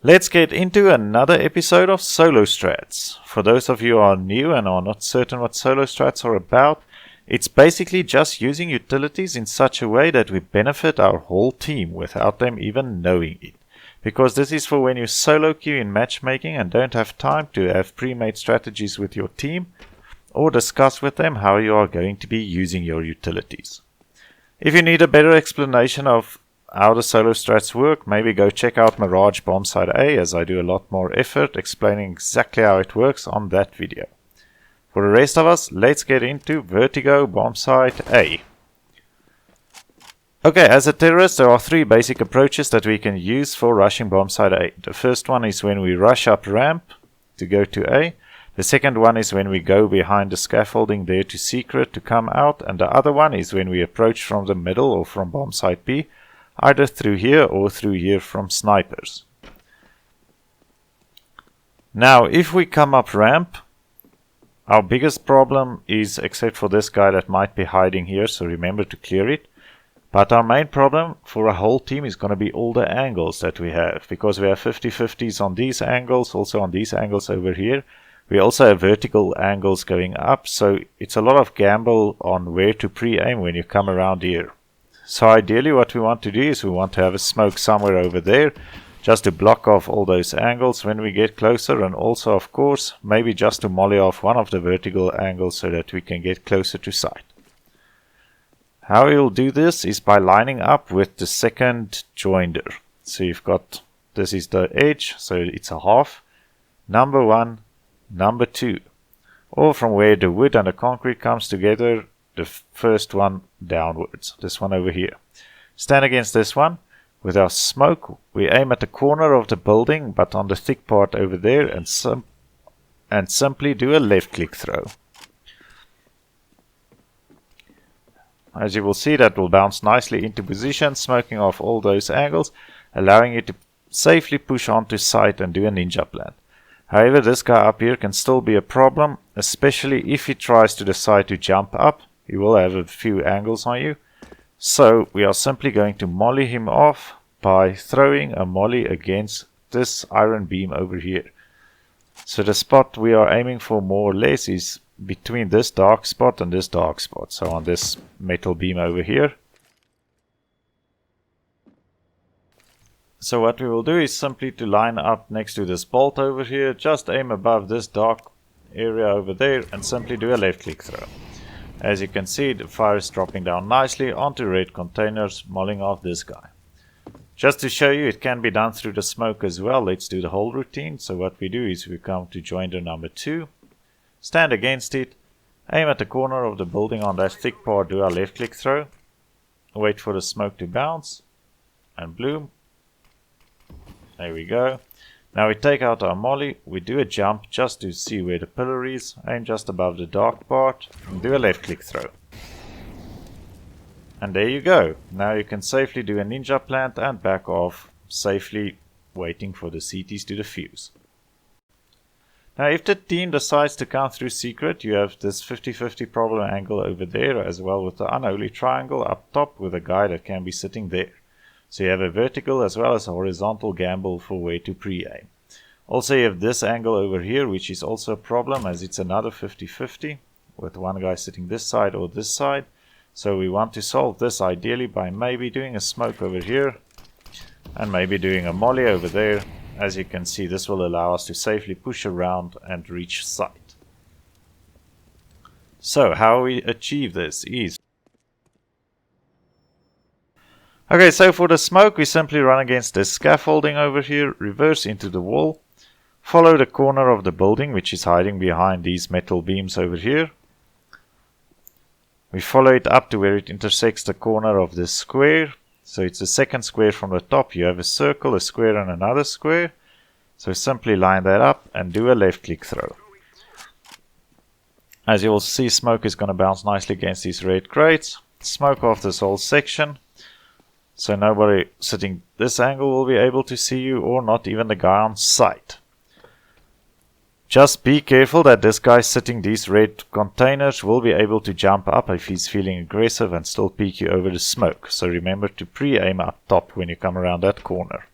Let's get into another episode of Solostrats. For those of you who are new and are not certain what Solostrats are about, it's basically just using utilities in such a way that we benefit our whole team without them even knowing it. Because this is for when you solo queue in matchmaking and don't have time to have pre-made strategies with your team or discuss with them how you are going to be using your utilities. If you need a better explanation of how the Solostrats work, maybe go check out Mirage Bombsite A, as I do a lot more effort explaining exactly how it works on that video. For the rest of us, let's get into Vertigo Bombsite A. Okay, as a terrorist, there are three basic approaches that we can use for rushing Bombsite A. The first one is when we rush up ramp to go to A. The second one is when we go behind the scaffolding there to secret to come out. And the other one is when we approach from the middle or from Bombsite B, either through here or through here from snipers. Now, if we come up ramp, our biggest problem is, except for this guy that might be hiding here, so remember to clear it. But our main problem for a whole team is going to be all the angles that we have, because we have 50-50s on these angles, also on these angles over here. We also have vertical angles going up, so it's a lot of gamble on where to pre-aim when you come around here. So ideally what we want to do is we want to have a smoke somewhere over there, just to block off all those angles when we get closer, and also of course maybe just to molly off one of the vertical angles so that we can get closer to sight. How you'll do this is by lining up with the second joinder. So you've got, this is the edge, so it's a half, number 1, number 2, or from where the wood and the concrete comes together, the first one downwards, this one over here. Stand against this one. With our smoke, we aim at the corner of the building, but on the thick part over there, and simply do a left click throw. As you will see, that will bounce nicely into position, smoking off all those angles, allowing you to safely push onto sight and do a ninja plant. However, this guy up here can still be a problem, especially if he tries to decide to jump up. He will have a few angles on you. So we are simply going to molly him off by throwing a molly against this iron beam over here. So the spot we are aiming for more or less is between this dark spot and this dark spot. So on this metal beam over here. So what we will do is simply to line up next to this bolt over here, just aim above this dark area over there and simply do a left click throw. As you can see, the fire is dropping down nicely onto red containers, molling off this guy. Just to show you, it can be done through the smoke as well. Let's do the whole routine. So what we do is we come to joinder number 2, stand against it, aim at the corner of the building on that thick part, do our left click throw, wait for the smoke to bounce, and bloom. There we go. Now we take out our molly, we do a jump just to see where the pillar is, aim just above the dark part, and do a left click throw. And there you go. Now you can safely do a ninja plant and back off, safely waiting for the CTs to defuse. Now if the team decides to come through secret, you have this 50-50 problem angle over there, as well with the unholy triangle up top with a guy that can be sitting there. So you have a vertical as well as a horizontal gamble for where to pre-aim. Also you have this angle over here, which is also a problem as it's another 50-50 with one guy sitting this side or this side. So we want to solve this ideally by maybe doing a smoke over here and maybe doing a molly over there. As you can see, this will allow us to safely push around and reach sight. So how we achieve this is, okay, so for the smoke we simply run against this scaffolding over here, reverse into the wall, follow the corner of the building which is hiding behind these metal beams over here. We follow it up to where it intersects the corner of this square. So it's the second square from the top. You have a circle, a square and another square. So simply line that up and do a left click throw. As you will see, smoke is going to bounce nicely against these red crates. Smoke off this whole section. So nobody sitting this angle will be able to see you, or not even the guy on sight. Just be careful that this guy sitting these red containers will be able to jump up if he's feeling aggressive and still peek you over the smoke. So remember to pre-aim up top when you come around that corner.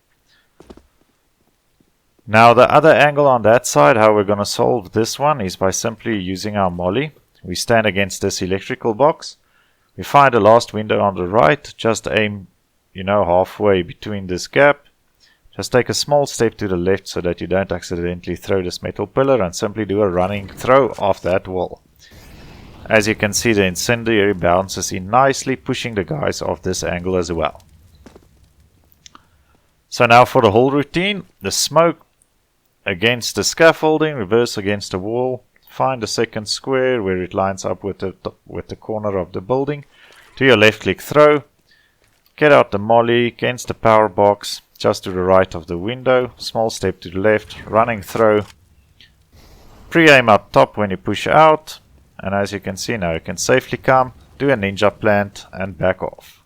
Now the other angle on that side, how we're going to solve this one is by simply using our molly. We stand against this electrical box. We find the last window on the right. Just aim, halfway between this gap. Just take a small step to the left so that you don't accidentally throw this metal pillar, and simply do a running throw off that wall. As you can see, the incendiary bounces in nicely, pushing the guys off this angle as well. So now for the whole routine, the smoke against the scaffolding, reverse against the wall, find the second square where it lines up with the corner of the building. To your left click throw, get out the molly against the power box, just to the right of the window, small step to the left, running throw, pre-aim up top when you push out, and as you can see now you can safely come, do a ninja plant and back off.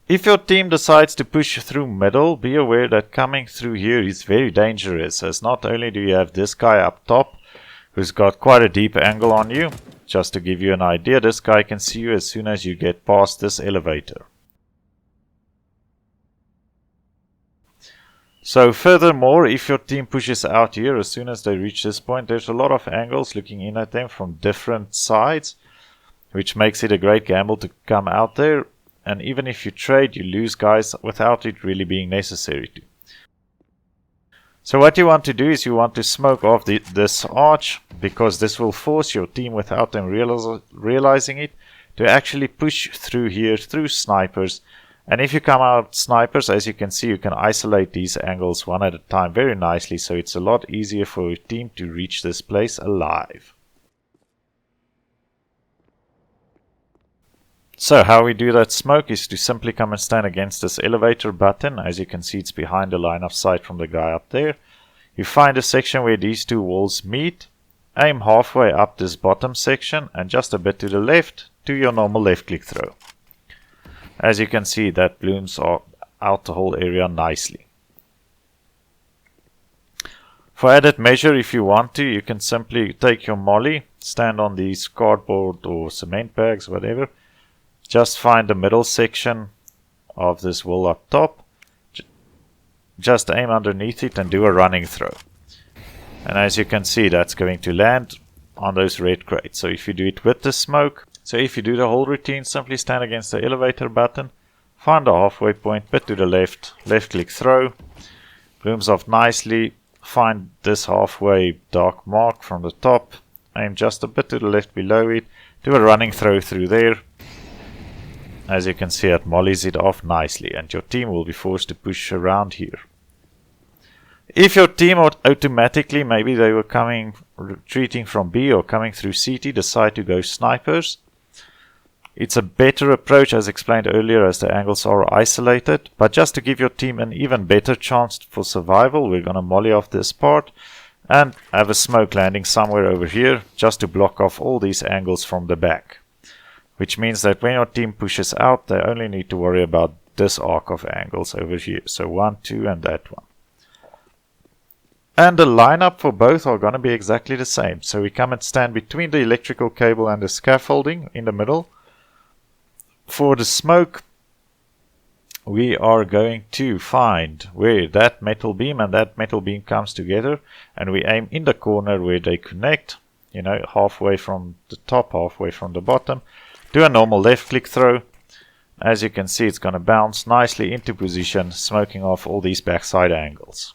If your team decides to push through middle, be aware that coming through here is very dangerous, as not only do you have this guy up top who's got quite a deep angle on you. Just to give you an idea, this guy can see you as soon as you get past this elevator. So furthermore, if your team pushes out here, as soon as they reach this point, there's a lot of angles looking in at them from different sides, which makes it a great gamble to come out there. And even if you trade, you lose guys without it really being necessary to. So what you want to do is you want to smoke off this arch, because this will force your team, without them realizing it, to actually push through here through snipers. And if you come out snipers, as you can see, you can isolate these angles one at a time very nicely, so it's a lot easier for your team to reach this place alive. So how we do that smoke is to simply come and stand against this elevator button. As you can see, it's behind the line of sight from the guy up there. You find a section where these two walls meet. Aim halfway up this bottom section and just a bit to the left, do your normal left click throw. As you can see, that blooms out the whole area nicely. For added measure, if you want to, you can simply take your molly, stand on these cardboard or cement bags, whatever. Just find the middle section of this wall up top. Just aim underneath it and do a running throw. And as you can see, that's going to land on those red crates. So if you do it with the smoke, so if you do the whole routine, simply stand against the elevator button, find the halfway point, bit to the left, left click throw, blooms off nicely, find this halfway dark mark from the top, aim just a bit to the left below it, do a running throw through there. As you can see, it mollies it off nicely, and your team will be forced to push around here. If your team automatically, maybe they were retreating from B or coming through CT, decide to go snipers, it's a better approach, as explained earlier, as the angles are isolated. But just to give your team an even better chance for survival, we're going to molly off this part and have a smoke landing somewhere over here, just to block off all these angles from the back. Which means that when your team pushes out, they only need to worry about this arc of angles over here. So 1, 2 and that one. And the lineup for both are going to be exactly the same. So we come and stand between the electrical cable and the scaffolding in the middle. For the smoke, we are going to find where that metal beam and that metal beam comes together. And we aim in the corner where they connect. Halfway from the top, halfway from the bottom. Do a normal left click throw. As you can see, it's going to bounce nicely into position, smoking off all these backside angles.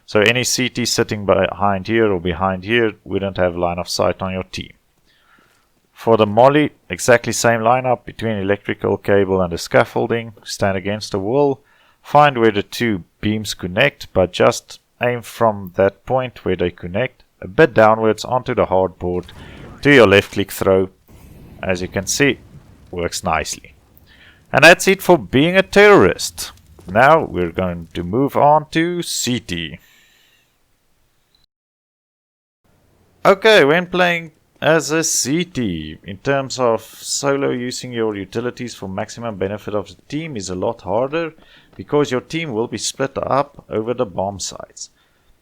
So any CT sitting behind here or behind here wouldn't have line of sight on your team. For the molly, exactly same lineup between electrical cable and the scaffolding. Stand against the wall. Find where the two beams connect, but just aim from that point where they connect a bit downwards onto the hardboard. Do your left click throw. As you can see, works nicely. And that's it for being a terrorist. Now we're going to move on to CT. Okay, when playing as a CT, in terms of solo, using your utilities for maximum benefit of the team is a lot harder, because your team will be split up over the bomb sites.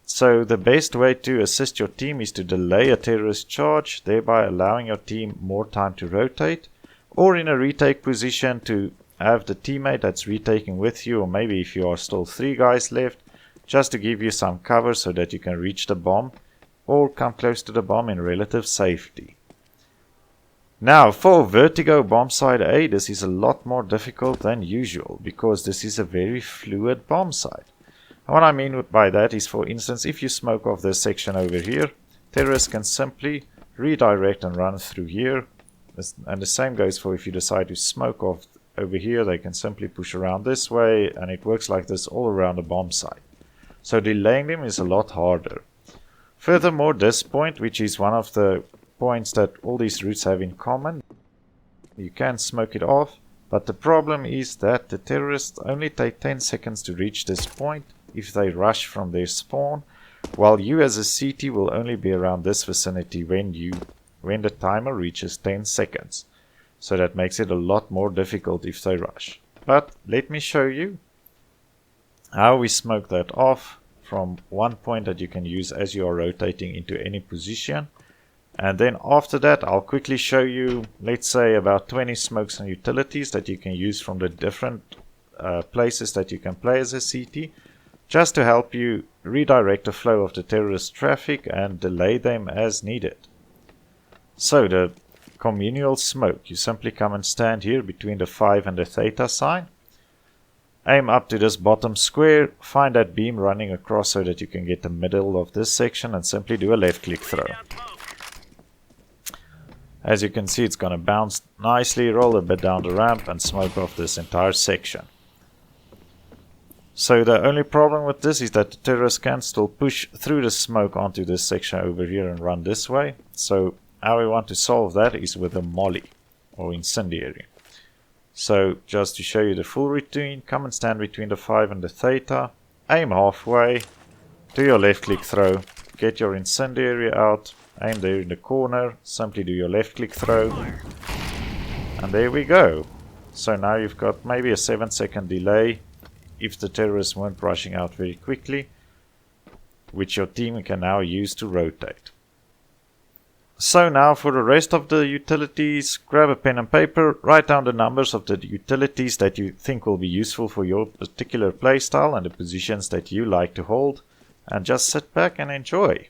So the best way to assist your team is to delay a terrorist charge, thereby allowing your team more time to rotate, or in a retake position to have the teammate that's retaking with you, or maybe if you are still 3 guys left, just to give you some cover so that you can reach the bomb or come close to the bomb in relative safety. Now for Vertigo Bombsite A, this is a lot more difficult than usual because this is a very fluid bomb site. And what I mean by that is, for instance, if you smoke off this section over here, terrorists can simply redirect and run through here. And the same goes for if you decide to smoke off over here, they can simply push around this way, and it works like this all around the bomb site. So delaying them is a lot harder. Furthermore, this point, which is one of the points that all these routes have in common, you can smoke it off, but the problem is that the terrorists only take 10 seconds to reach this point if they rush from their spawn, while you as a CT will only be around this vicinity when the timer reaches 10 seconds. So that makes it a lot more difficult if they rush. But let me show you how we smoke that off from one point that you can use as you are rotating into any position. And then after that, I'll quickly show you, let's say, about 20 smokes and utilities that you can use from the different places that you can play as a CT, just to help you redirect the flow of the terrorist traffic and delay them as needed. So the communal smoke, you simply come and stand here between the 5 and the theta sign. Aim up to this bottom square, find that beam running across so that you can get the middle of this section, and simply do a left click throw. As you can see, it's going to bounce nicely, roll a bit down the ramp and smoke off this entire section. So the only problem with this is that the terrorists can still push through the smoke onto this section over here and run this way. So how we want to solve that is with a molly or incendiary. So just to show you the full routine, come and stand between the 5 and the theta, aim halfway, do your left click throw, get your incendiary out, aim there in the corner, simply do your left click throw, and there we go. So now you've got maybe a 7-second delay if the terrorists weren't rushing out very quickly, which your team can now use to rotate. So now for the rest of the utilities, grab a pen and paper, write down the numbers of the utilities that you think will be useful for your particular playstyle and the positions that you like to hold, and just sit back and enjoy.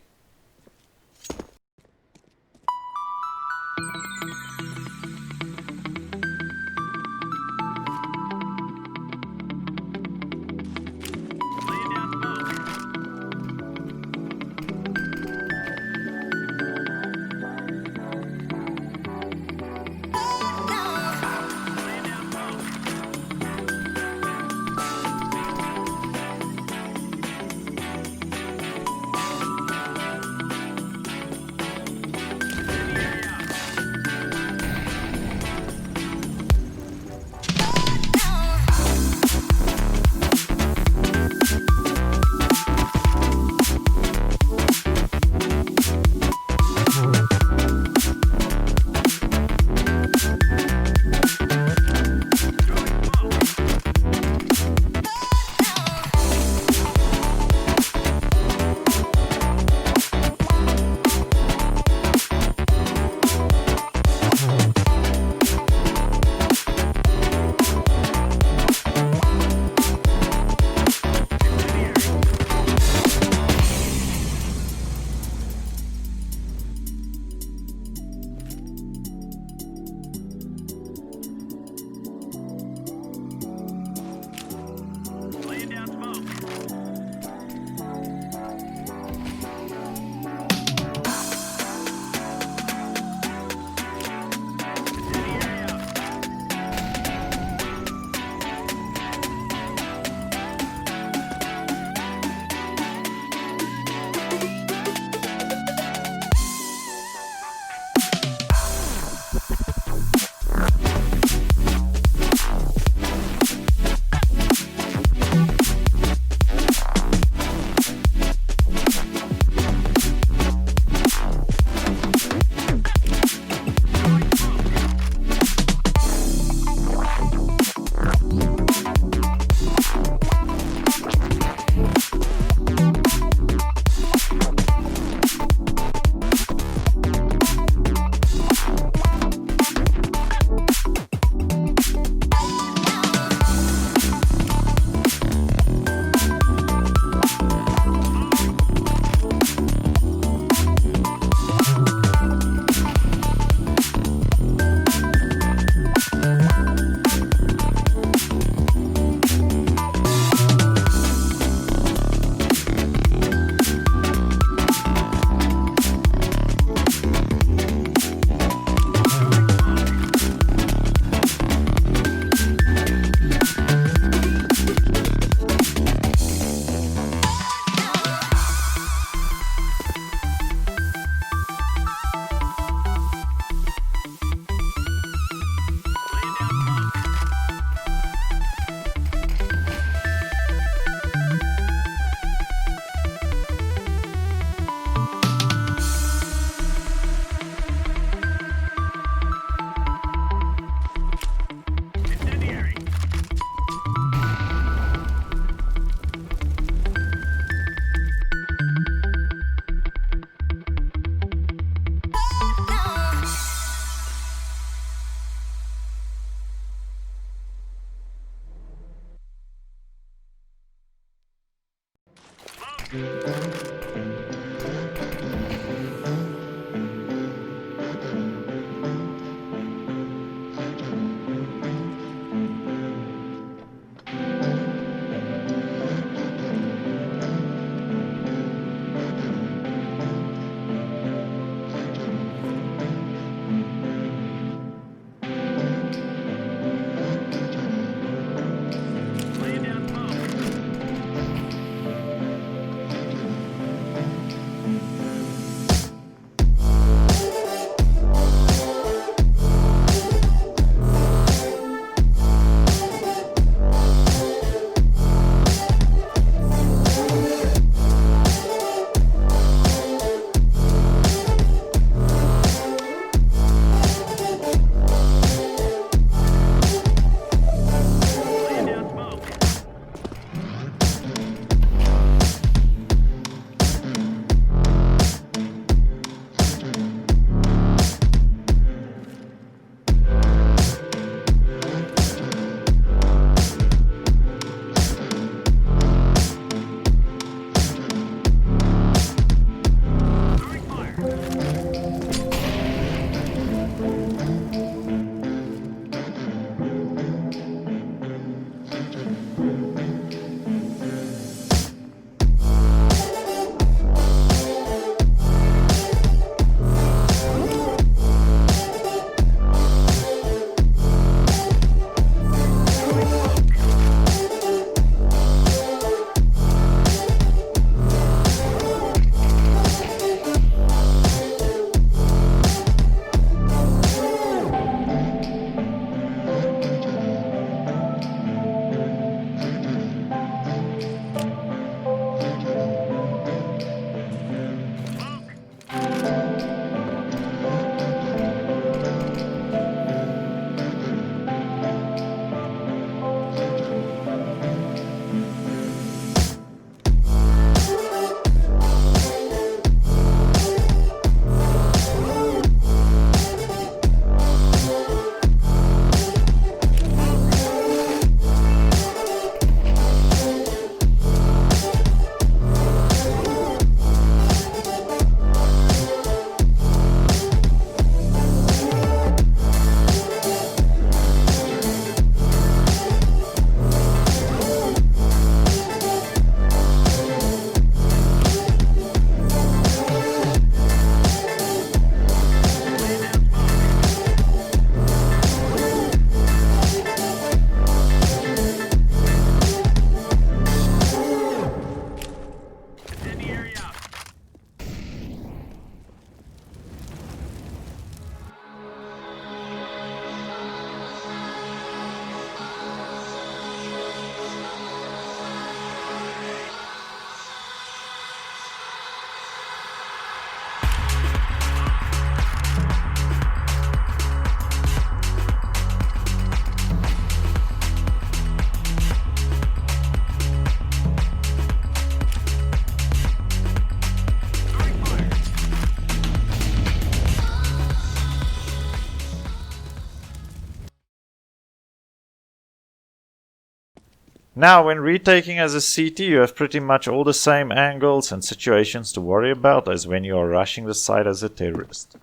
Now, when retaking as a CT, you have pretty much all the same angles and situations to worry about as when you are rushing the site as a terrorist.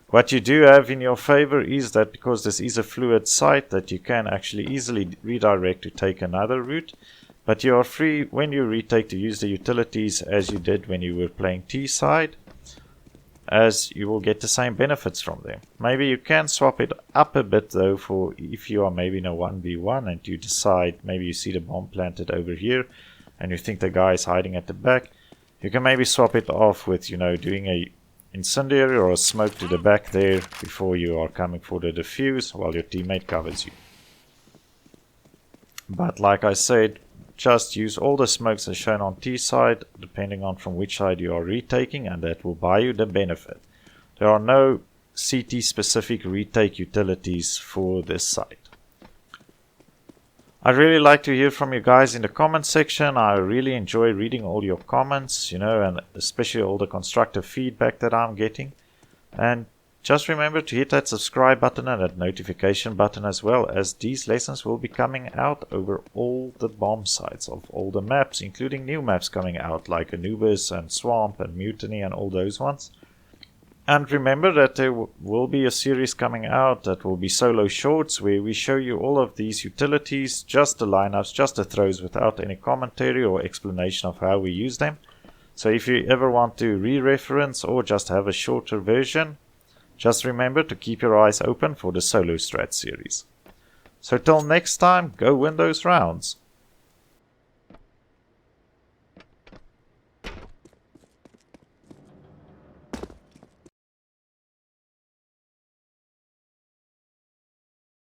What you do have in your favor is that because this is a fluid site, that you can actually easily redirect to take another route, but you are free when you retake to use the utilities as you did when you were playing T-side, as you will get the same benefits from them. Maybe you can swap it up a bit though, for if you are maybe in a 1v1 and you decide, maybe you see the bomb planted over here and you think the guy is hiding at the back, you can maybe swap it off with, you know, doing a incendiary or a smoke to the back there before you are coming for the defuse while your teammate covers you. But like I said, just use all the smokes as shown on T side, depending on from which side you are retaking, and that will buy you the benefit. There are no CT specific retake utilities for this site. I'd really like to hear from you guys in the comment section. I really enjoy reading all your comments, you know, and especially all the constructive feedback that I'm getting. And Just remember to hit that subscribe button and that notification button as well, as these lessons will be coming out over all the bomb sites of all the maps, including new maps coming out like Anubis and Swamp and Mutiny and all those ones. And remember that there will be a series coming out that will be solo shorts where we show you all of these utilities, just the lineups, just the throws without any commentary or explanation of how we use them. So if you ever want to re-reference or just have a shorter version, just remember to keep your eyes open for the Solostrats series. So till next time, go win those rounds.